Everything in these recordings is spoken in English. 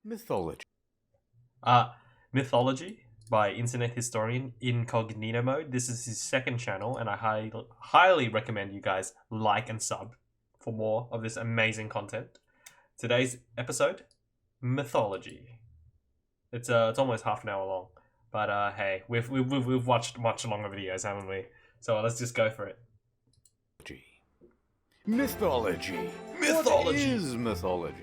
Mythology. Mythology by internet historian Incognito Mode. This is his second channel, and I highly recommend you guys like and sub for more of this amazing content. Today's episode, mythology. It's almost half an hour long, but hey, we've watched much longer videos, haven't we? So let's just go for it. Mythology. Mythology. What is mythology?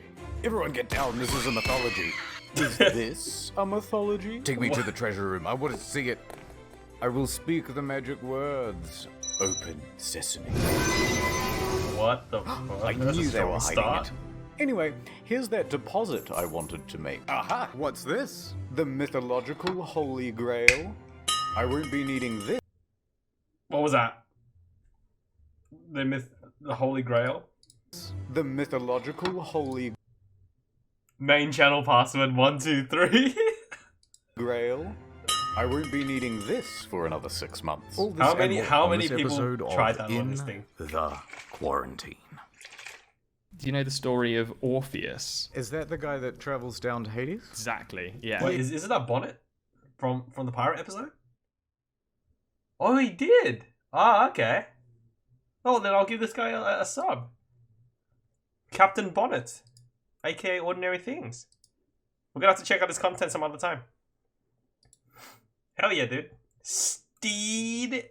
Everyone get down, this is a mythology. Is this a mythology? Take me to the treasure room, I want to see it. I will speak the magic words. Open sesame. What the fuck? I That's a knew they were strong hiding start. it. Anyway, here's that deposit I wanted to make. Aha! What's this? The mythological Holy Grail? I won't be needing this. What was that? The Holy Grail? The mythological Holy Main channel password 123. Grail? I won't be needing this for another 6 months. All this How and many more how on many this people episode of tried that on In this thing? the Quarantine. Do you know the story of Orpheus? Is that the guy that travels down to Hades? Exactly, yeah. Wait, is it that bonnet from the pirate episode? Oh, he did. Ah, okay. Oh, then I'll give this guy a sub. Captain Bonnet, aka Ordinary Things. We're gonna have to check out his content some other time. Hell yeah, dude. Steed.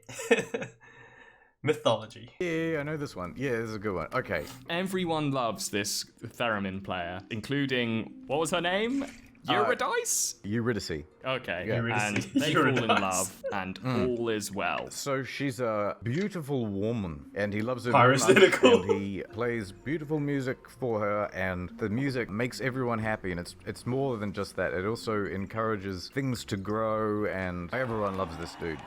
Mythology. Yeah, I know this one. Yeah, this is a good one. Okay. Everyone loves this theremin player, including, what was her name? Eurydice? Eurydice. Okay, Yeah. and Eurydice. they fall in Eurydice. love, and all is well. So she's a beautiful woman, and he loves her Pyrocenical. very much, and he plays beautiful music for her, and the music makes everyone happy, and it's more than just that. It also encourages things to grow, and everyone loves this dude.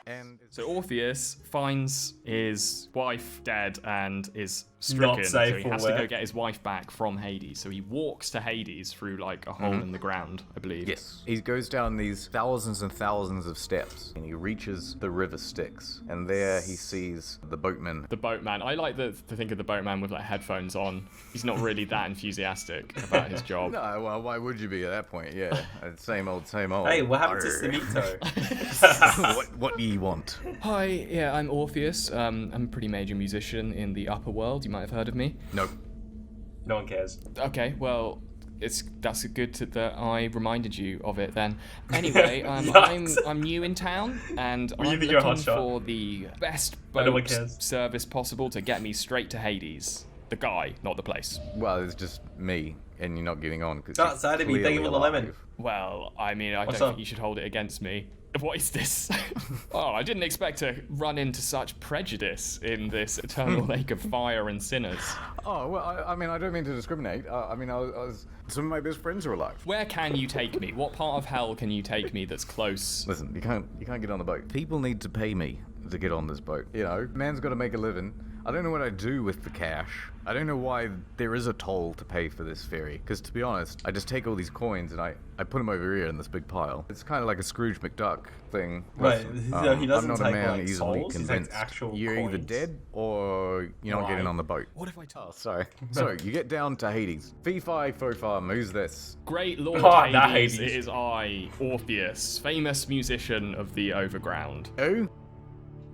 And So Orpheus finds his wife dead and is stricken, Not so safe he for has to go work. get his wife back from Hades. So he walks to Hades through like a hole in the ground, I believe. yes, he goes down these thousands and thousands of steps, and he reaches the river Styx, and there he sees the boatman. The boatman. I like to think of the boatman with like headphones on. He's not really that enthusiastic about his job. No, well, why would you be at that point? Yeah, same old, same old. Hey, what happened to Arr. Stamito? what do you want? Hi, yeah, I'm Orpheus. I'm a pretty major musician in the upper world. You might have heard of me. Nope. No one cares. Okay, well, that's good that I reminded you of it then. Anyway, I'm new in town, and Well, you I'm think you're a looking hotshot. for the best No one boat cares. service possible to get me straight to Hades. The guy, not the place. Well, it's just me, and you're not getting on because That's sad of me. Thank you for the lemon. Well, I mean, I What's don't up? think you should hold it against me. What is this? Oh, I didn't expect to run into such prejudice in this eternal lake of fire and sinners. Oh well, I mean, I don't mean to discriminate. I was some of my best friends are alive. Where can you take me? What part of hell can you take me that's close? Listen, you can't get on the boat. People need to pay me to get on this boat. You know, man's got to make a living. I don't know what I do with the cash. I don't know why there is a toll to pay for this ferry. Because to be honest, I just take all these coins and I put them over here in this big pile. It's kind of like a Scrooge McDuck thing. Right, Listen, so he doesn't I'm not take, a man like, easily souls, he takes convinced. actual You're either coins. dead or you're not getting Why? on the boat. What if I tell? Sorry. So you get down to Hades. Fee fi fo fum. Who's this? Great Lord Oh, that Hades, Hades. it is I, Orpheus, famous musician of the overground. Who?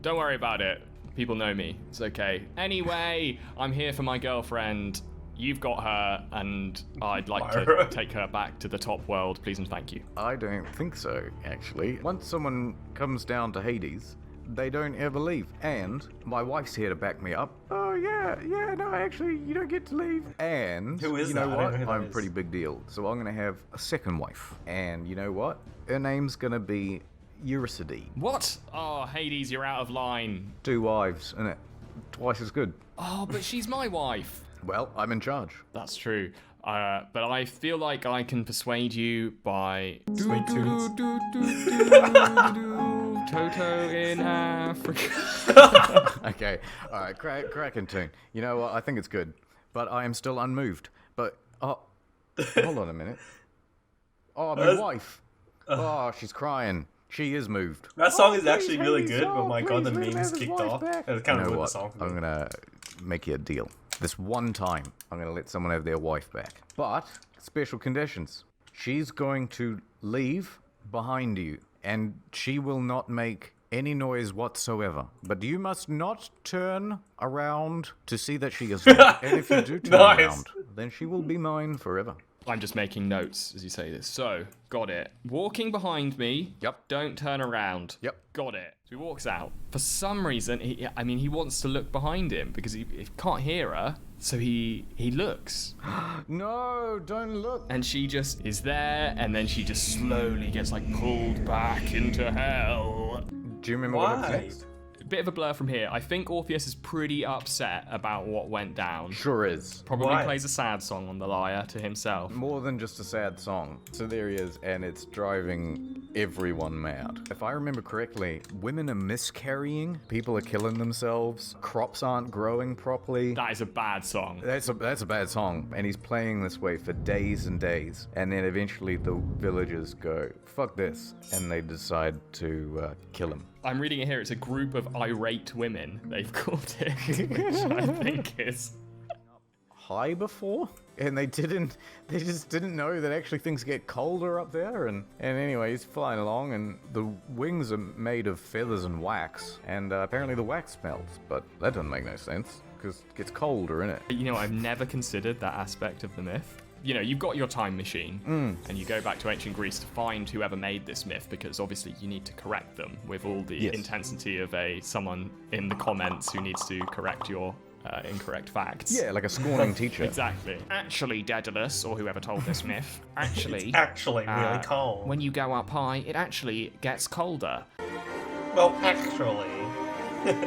Don't worry about it. People know me. It's okay. Anyway, I'm here for my girlfriend. You've got her, and I'd like to Myra. take her back to the top world, please and thank you. I don't think so, actually. Once someone comes down to Hades, they don't ever leave. And my wife's here to back me up. Oh, yeah, no, actually, you don't get to leave. And Who is you that? know I don't what? know who that I'm a is. pretty big deal. So I'm going to have a second wife. And you know what? Her name's going to be Eurydice. What? Oh, Hades, you're out of line. 2 wives, innit? Twice as good. Oh, but she's my wife. Well, I'm in charge. That's true. But I feel like I can persuade you by Sweet tunes. Toto in Africa. Okay, alright, cracking tune. You know what? I think it's good. But I am still unmoved. But, hold on a minute. Oh, my wife. Oh, she's crying. She is moved. That song is please, actually really Hades, good, but my god, the please let him memes have his kicked wife off. back. It's kind You of know ruined the what? song for I'm me. gonna make you a deal. This one time, I'm gonna let someone have their wife back. But, special conditions. she's going to leave behind you, and she will not make any noise whatsoever. But you must not turn around to see that she is not. And if you do turn Nice. around, then she will be mine forever. I'm just making notes as you say this. So, got it. Walking behind me. Yep. Don't turn around. Yep. Got it. So he walks out. For some reason, he wants to look behind him because he can't hear her. So he looks. No, don't look. And she just is there, and then she just slowly gets like pulled back into hell. Do you remember what happens Why? next? Bit of a blur from here. I think Orpheus is pretty upset about what went down. Sure is. Probably Why? plays a sad song on the lyre to himself. More than just a sad song. So there he is, and it's driving everyone mad. If I remember correctly, women are miscarrying, people are killing themselves, crops aren't growing properly. That is a bad song. That's a bad song, and he's playing this way for days and days, and then eventually the villagers go, fuck this, and they decide to kill him. I'm reading it here. It's a group of irate women, they've called it, which I think is... High before, and they just didn't know that actually things get colder up there, and anyway, he's flying along, and the wings are made of feathers and wax, and apparently the wax melts, but that doesn't make no sense, because it gets colder, innit? You know, I've never considered that aspect of the myth. You know, you've got your time machine, and you go back to ancient Greece to find whoever made this myth, because obviously you need to correct them with all the Yes. intensity of someone in the comments who needs to correct your incorrect facts. Yeah, like a scorning teacher. Exactly. Actually, Daedalus, or whoever told this myth, actually... Actually, really cold. When you go up high, it actually gets colder. Well, actually.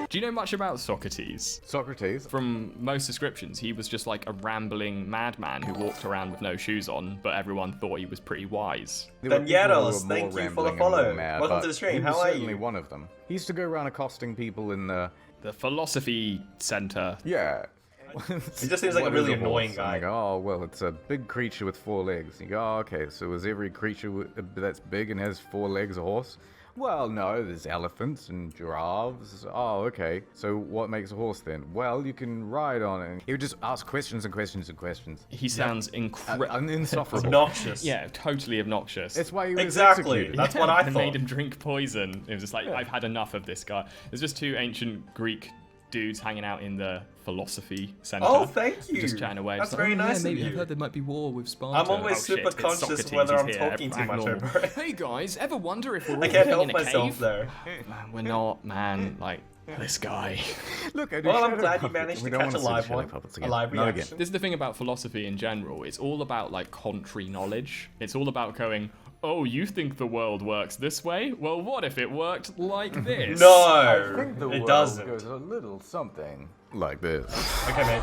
Do you know much about Socrates? Socrates. From most descriptions, he was just like a rambling madman who walked around with no shoes on, but everyone thought he was pretty wise. There were people who Daniels, were thank more you for the rambling and follow. more mad, Welcome but to the stream. he was How are certainly you? one of them. He used to go around accosting people in the... The philosophy center. Yeah. He just seems like a What is really horse? annoying And guy. they go, oh, well, it's a big creature with 4 legs. You go, oh, okay, so is every creature that's big and has 4 legs a horse? Well, no, there's elephants and giraffes. Oh, okay. So what makes a horse then? Well, you can ride on it. He would just ask questions and questions and questions. He sounds incredible. Insufferable. Obnoxious. Yeah, totally obnoxious. That's why he was Exactly. executed. That's what I They thought. made him drink poison. It was just like, I've had enough of this guy. There's just 2 ancient Greek dudes hanging out in the philosophy center. Oh, thank you. Just chatting away. That's Just very like, nice of maybe you. I've heard there might be war with Sparta. I'm always Oh, super shit, it's conscious Socrates, whether I'm he's here, talking too act much normal. over it. Hey guys, ever wonder if we're all I can't living help in a myself cave? though. Man, we're not, man. Like, this guy. Look, I do Well, I'm shadow glad you puppets. managed We to don't catch a wanna see the live shadow one. puppets A again. live Not reaction. This is the thing about philosophy in general. It's all about like contrary knowledge. It's all about going, oh, you think the world works this way? Well, what if it worked like this? I think the No, it world doesn't. goes a little something like this. Okay, mate.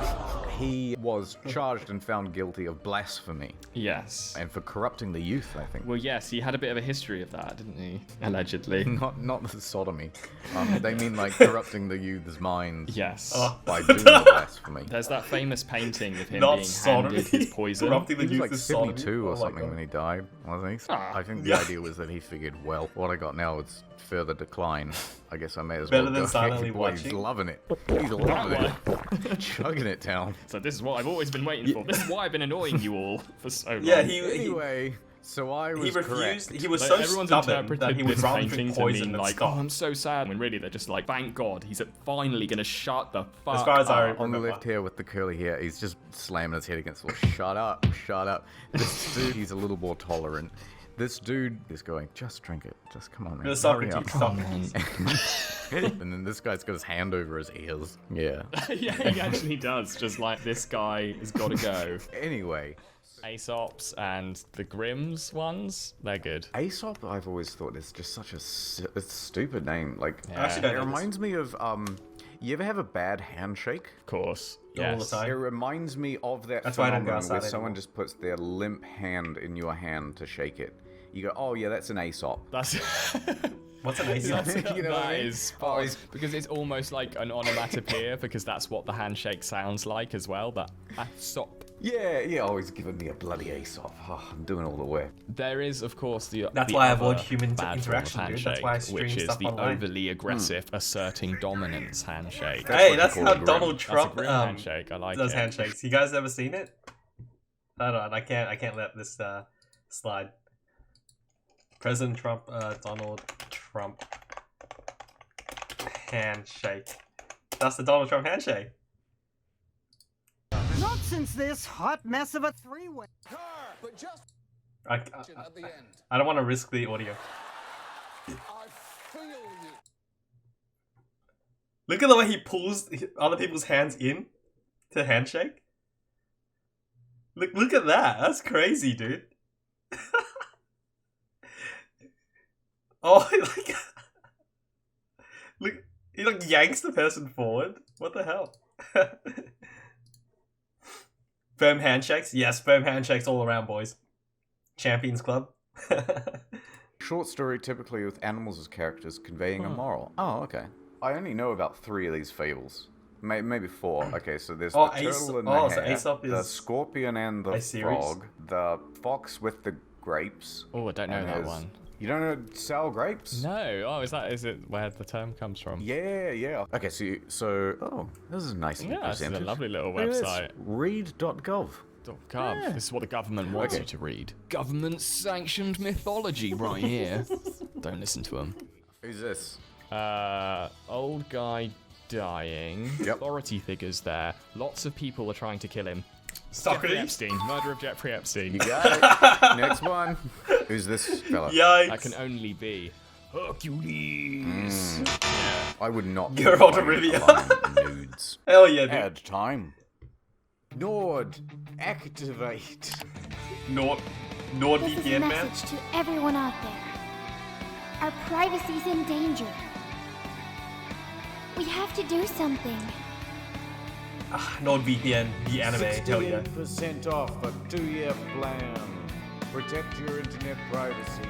He was charged and found guilty of blasphemy Yes. and for corrupting the youth, I think. Well, yes, he had a bit of a history of that, didn't he? Allegedly. Not the sodomy. They mean like corrupting the youth's minds Yes. by doing the blasphemy. There's that famous painting of him Not being sodomy. handed his poison. Corrupting the He was youth like is sodomy. 72 or Oh my something God. when he died, wasn't he? Ah. I think the Yeah. idea was that he figured, well, what I got now is further decline. I guess I may as Better well than go. silently Boy, He's watching. loving it. He's loving it. Chugging it down. So this is what I've always been waiting for. This is why I've been annoying you all for so long. Yeah, Anyway, so I was he refused. correct. He was Like, so everyone's stubborn interpreted that he would this rather painting drink to poison mean than like, stop. oh, I'm so sad. When really they're just like, thank God, he's finally gonna shut the fuck As far as I up. On the remember. left here with the curly hair, he's just slamming his head against the wall. Shut up, shut up. This dude, he's a little more tolerant. This dude is going, just drink it. Just come on, man. The Hurry up." Socrates. And then this guy's got his hand over his ears. Yeah. Yeah, he actually does. Just like, this guy has got to go. Anyway, Aesop's and the Grimm's ones, they're good. Aesop, I've always thought is just such a stupid name. Like, Yeah. Actually, it don't know this. reminds me of, you ever have a bad handshake? Of course. All the Yes. time. It reminds me of that That's why I don't go phenomenon outside where someone anymore. just puts their limp hand in your hand to shake it. You go, oh yeah, that's an Aesop. That's What's an Aesop? You know what I that mean? is spot on, because it's almost like an onomatopoeia because that's what the handshake sounds like as well. That Aesop. Yeah, always giving me a bloody Aesop. Oh, I'm doing all the work. There is, of course, the That's the why I other avoid human bad form of interaction, dude. That's handshake, why I stream which is stuff the online. overly aggressive, asserting dominance handshake. That's Hey, what that's you call how a grim. Donald That's a Trump grim handshake. I like does it. handshakes. You guys ever seen it? Hold on, I can't let this Slide. President Trump, Donald Trump handshake. That's the Donald Trump handshake. Not since this hot mess of a three-way. I don't want to risk the audio. Look at the way he pulls other people's hands in to handshake. Look at that. That's crazy, dude. Oh, like, look, he like yanks the person forward. What the hell? Firm handshakes? Yes, firm handshakes all around, boys. Champions Club. Short story typically with animals as characters conveying a moral. Oh, okay. I only know about 3 of these fables. Maybe 4. Okay, so there's the turtle and the hare, so Aesop the is scorpion and the frog, the fox with the grapes. Oh, I don't know that one. You don't know sour grapes? No. Oh, is it where the term comes from? Yeah. Okay, so this is nicely Yeah, it's presented. a lovely little Look at this. website. Read.gov. Gov. This is what the government wants you to read. Government-sanctioned mythology right here. Don't listen to them. Who's this? Old guy dying. Yep. Authority figures there. Lots of people are trying to kill him. Socrates. Jeffrey Epstein. Murder of Jeffrey Epstein. You got it. Next one. Who's this fella? Yikes. That can only be Hercules. I would not. be Geralt of fighting Rivia. alone in nudes. Hell yeah, dude. Add time. Nord, activate. Nord This is a VPN man. message to everyone out there. Our privacy's in danger. We have to do something. Nord VPN, the anime. Hell yeah. 68% off a 2-year plan. Protect your internet privacy.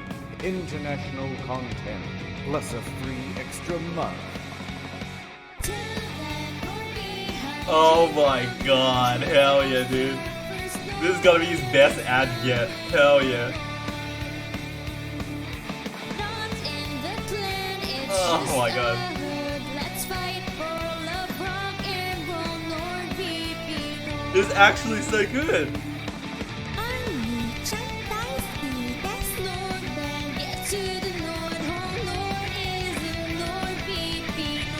International content. Plus a free extra month. Oh my god. Hell yeah, dude. This is gonna be his best ad yet. Hell yeah. Oh my god. This is actually so good.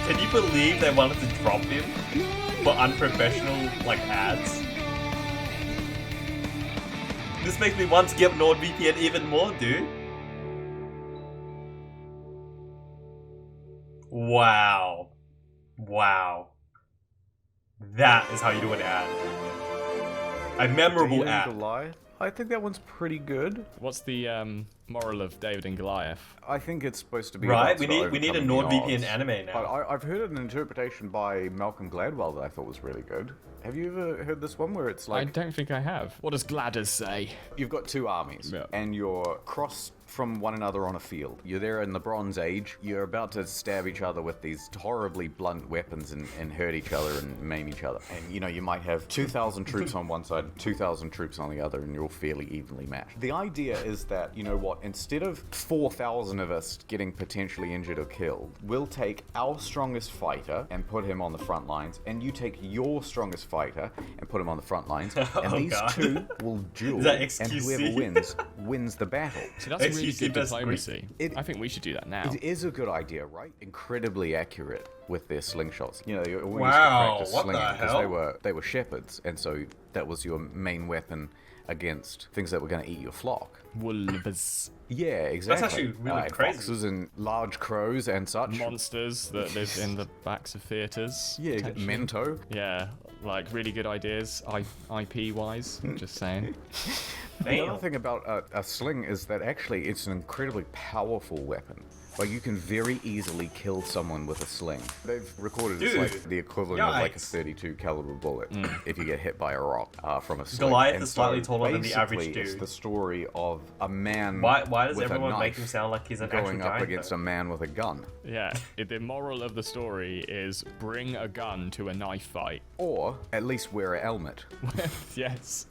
Can you believe they wanted to drop him for unprofessional like ads? This makes me want to give NordVPN even more, dude. Wow. Wow. That is how you do an ad. A memorable David and ad. Goliath? I think that one's pretty good. What's the moral of David and Goliath? I think it's supposed to be Right, about we sort of need a overcoming the NordVPN odds. anime now. But I've heard an interpretation by Malcolm Gladwell that I thought was really good. Have you ever heard this one where it's I like don't think I have. What does Gladders say? you've got 2 armies Yeah. and you're crossed from one another on a field. You're there in the Bronze Age. You're about to stab each other with these horribly blunt weapons and hurt each other and maim each other. And you might have 2,000 troops on one side, 2,000 troops on the other, and you're all fairly evenly matched. The idea is that, instead of 4,000 of us getting potentially injured or killed, we'll take our strongest fighter and put him on the front lines, and you take your strongest fighter and put him on the front lines, and Oh, these God. 2 will duel, Is that and XQC? whoever wins the battle. See, that's a really XQC good versus diplomacy. It- I think we should do that now. It is a good idea, right? Incredibly accurate with their slingshots. They all used Wow, to practice what the slinging because hell? they were shepherds, and so that was your main weapon against things that were going to eat your flock. Wolves. Yeah, exactly. actually really crazy. Foxes and large crows and such. Monsters that live in the backs of theatres. Yeah, potentially. Mento. Yeah, like really good ideas, IP wise. Just saying. The Damn. other thing about a sling is that actually it's an incredibly powerful weapon. Like, you can very easily kill someone with a sling. They've recorded it's like Dude. the equivalent of like a Yikes. 32 caliber bullet if you get hit by a rock from a sling. Goliath And is slightly so taller than the average basically, It's dude. the story of a man Why does with a everyone make knife him sound like he's an actual going up giant? against though? a man with a gun. Yeah, the moral of the story is bring a gun to a knife fight. Or at least wear a helmet. Yes.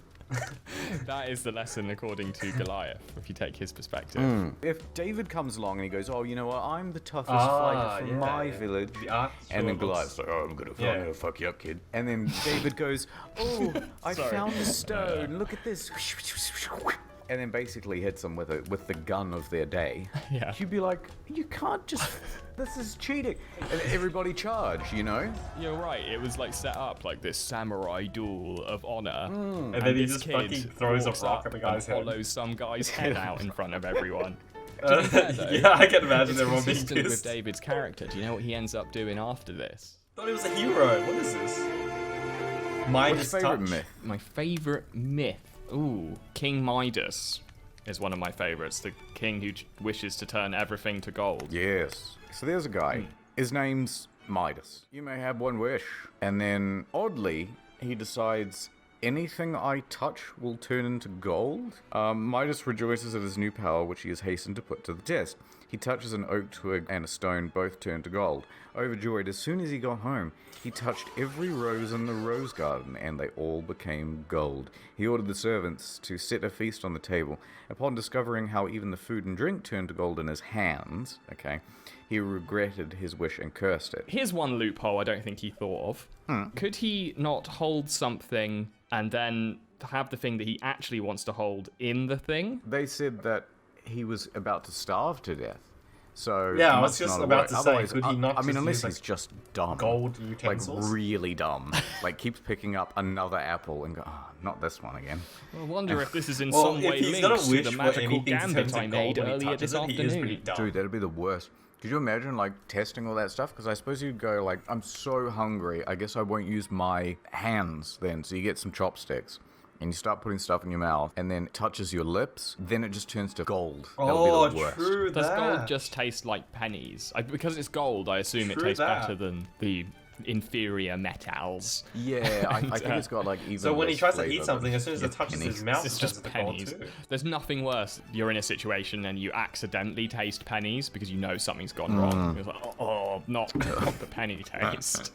That is the lesson according to Goliath, if you take his perspective. If David comes along and he goes, oh, you know what, I'm the toughest Ah, fighter from yeah, my yeah. village. The art And then sure looks- Goliath's like, oh, I'm gonna Yeah. fuck you up, kid. And then David goes, oh, I Sorry. found a stone. Look at this. and then basically hits them with the gun of their day, Yeah. you'd be like, you can't just, this is cheating. And everybody charge, you know? You're right. It was like set up like this samurai duel of honor, And then he this just kid fucking throws a walks rock up at the guy's and head. hollows some guy's head out in front of everyone. To be fair, though, Yeah, I can imagine it's everyone being consistent with pissed. David's character. Do you know what he ends up doing after this? Thought he was a hero. What is this? Midas What's your favorite touch. myth? My favorite myth. Ooh, King Midas is one of my favorites. The king who wishes to turn everything to gold. Yes. So there's a guy. His name's Midas. You may have one wish. And then, oddly, he decides, anything I touch will turn into gold? Midas rejoices at his new power, which he has hastened to put to the test. He touches an oak twig and a stone, both turn to gold. Overjoyed, as soon as he got home, he touched every rose in the rose garden, and they all became gold. He ordered the servants to set a feast on the table. Upon discovering how even the food and drink turned to gold in his hands, he regretted his wish and cursed it. Here's one loophole I don't think he thought of. Could he not hold something and then have the thing that he actually wants to hold in the thing? They said that he was about to starve to death. So Yeah, he I was must just not about have to worked. say, Otherwise, could he not I mean, just unless use, he's like, just dumb, gold utensils? like really dumb, like keeps picking up another apple and go, oh, not this one again. I wonder if this is in Well, some if way he's gonna linked to wish the for magical anything to turn gambit to I gold made when he earlier touches this it, he is pretty afternoon. dumb. Dude, that'd be the worst. Could you imagine like testing all that stuff? Because I suppose you'd go like, I'm so hungry. I guess I won't use my hands then. So you get some chopsticks. And you start putting stuff in your mouth, and then it touches your lips, then it just turns to gold. That would Oh, be the worst. true Does that. gold just taste like pennies? Because it's gold, I assume it True tastes that. better than the inferior metals. Yeah, I think it's got like even So when he less tries to flavor eat something, than as soon as it just touches pennies. his mouth, It's it just turns to gold pennies. too. There's nothing worse. You're in a situation and you accidentally taste pennies because you know something's gone wrong. You're like, not the penny taste.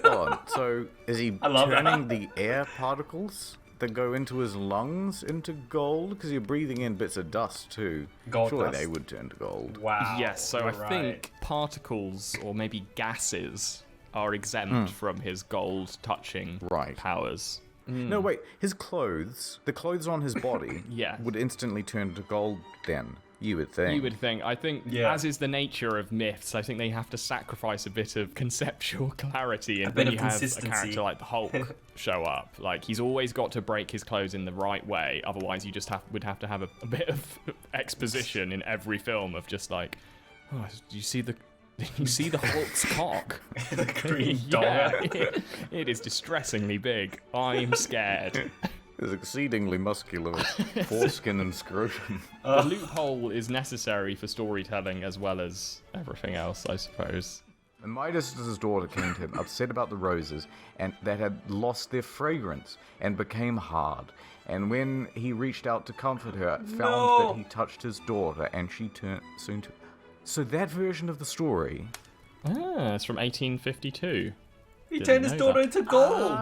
Hold on. So is he love that. turning the air particles that go into his lungs into gold? Because you're breathing in bits of dust too. Gold Surely dust. they would turn to gold. Wow. Yes, so I you're right. think particles or maybe gases are exempt from his gold touching Right. powers. No, wait. His clothes, the clothes on his body, Yes. would instantly turn to gold then. You would think. You would think. I think, Yeah. as is the nature of myths, I think they have to sacrifice a bit of conceptual clarity. And bit when of you have a consistency. character like the Hulk show up, like he's always got to break his clothes in the right way. Otherwise, you just would have to have a bit of exposition in every film of just like, oh, do you see the? Did you see the Hulk's cock? The green Yeah, dog. it is distressingly big. I'm scared. It's exceedingly muscular with foreskin and scrotum. The loophole is necessary for storytelling as well as everything else, I suppose. And Midas' daughter came to him, upset about the roses, and that had lost their fragrance and became hard. And when he reached out to comfort her, found No. that he touched his daughter, and she turned soon to. So that version of the story. Ah, it's from 1852. He Didn't turned his know daughter that. into gold.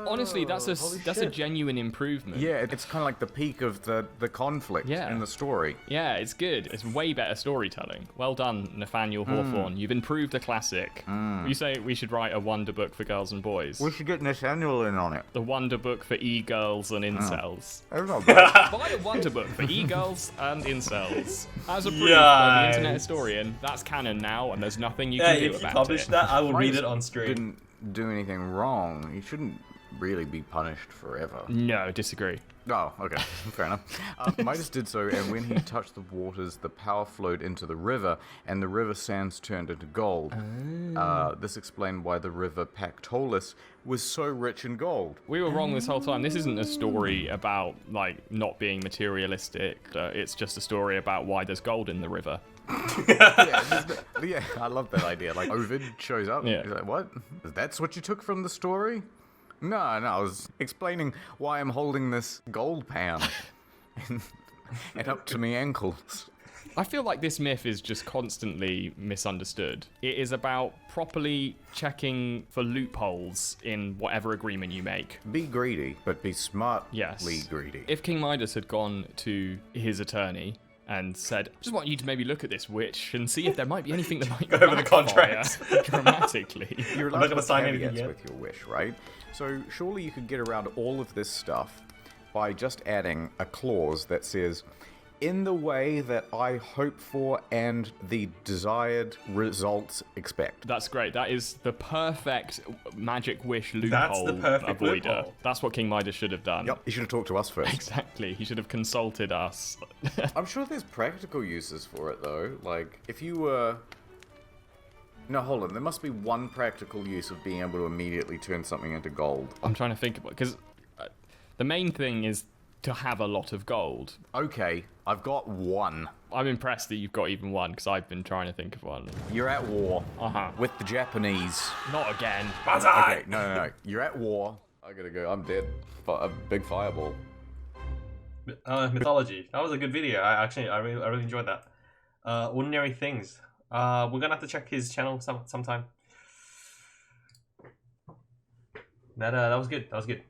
Honestly, that's a holy that's a shit. genuine improvement. Yeah, it's kind of like the peak of the conflict Yeah. in the story. Yeah, it's good. It's way better storytelling. Well done, Nathaniel Hawthorne. You've improved the classic. You say we should write a wonder book for girls and boys. We should get Nathaniel in on it. The wonder book for e-girls and incels. That's not bad. Buy a wonder book for e-girls and incels. As approved by the Internet Yikes. Historian. That's canon now, and there's nothing you Yeah, can do if you about publish it. that, I will read Midas it on stream. Didn't do anything wrong. He shouldn't really be punished forever. No, disagree. Oh, okay. Fair enough. Midas did so, and when he touched the waters, the power flowed into the river, and the river sands turned into gold. This explained why the river Pactolus was so rich in gold. We were wrong this whole time. This isn't a story about, like, not being materialistic. It's just a story about why there's gold in the river. Yeah, I love that idea. Like, Ovid shows up. Yeah. He's like, what? That's what you took from the story? No, I was explaining why I'm holding this gold pan. and up to me ankles. I feel like this myth is just constantly misunderstood. It is about properly checking for loopholes in whatever agreement you make. Be greedy, but be smartly Yes. greedy. If King Midas had gone to his attorney and said, just want you to maybe look at this witch and see if there might be anything that might Go over the backfire contract. dramatically. You're I'm not allowed gonna to sign put anything caveats yet. with your wish, right? So surely you could get around all of this stuff by just adding a clause that says, in the way that I hope for and the desired results expect. That's great. That is the perfect magic wish loophole That's the perfect avoider. loophole. That's what King Midas should have done. Yep, he should have talked to us first. Exactly. He should have consulted us. I'm sure there's practical uses for it, though. Like, if you were... No, hold on. There must be one practical use of being able to immediately turn something into gold. I'm trying to think about it, because the main thing is to have a lot of gold. Okay, I've got one. I'm impressed that you've got even one, because I've been trying to think of one. You're at war Uh-huh. with the Japanese. Not again. Okay, no. You're at war. I gotta go. I'm dead. A big fireball. Mythology. That was a good video. I really enjoyed that. Ordinary things. We're gonna have to check his channel sometime. That was good. That was good.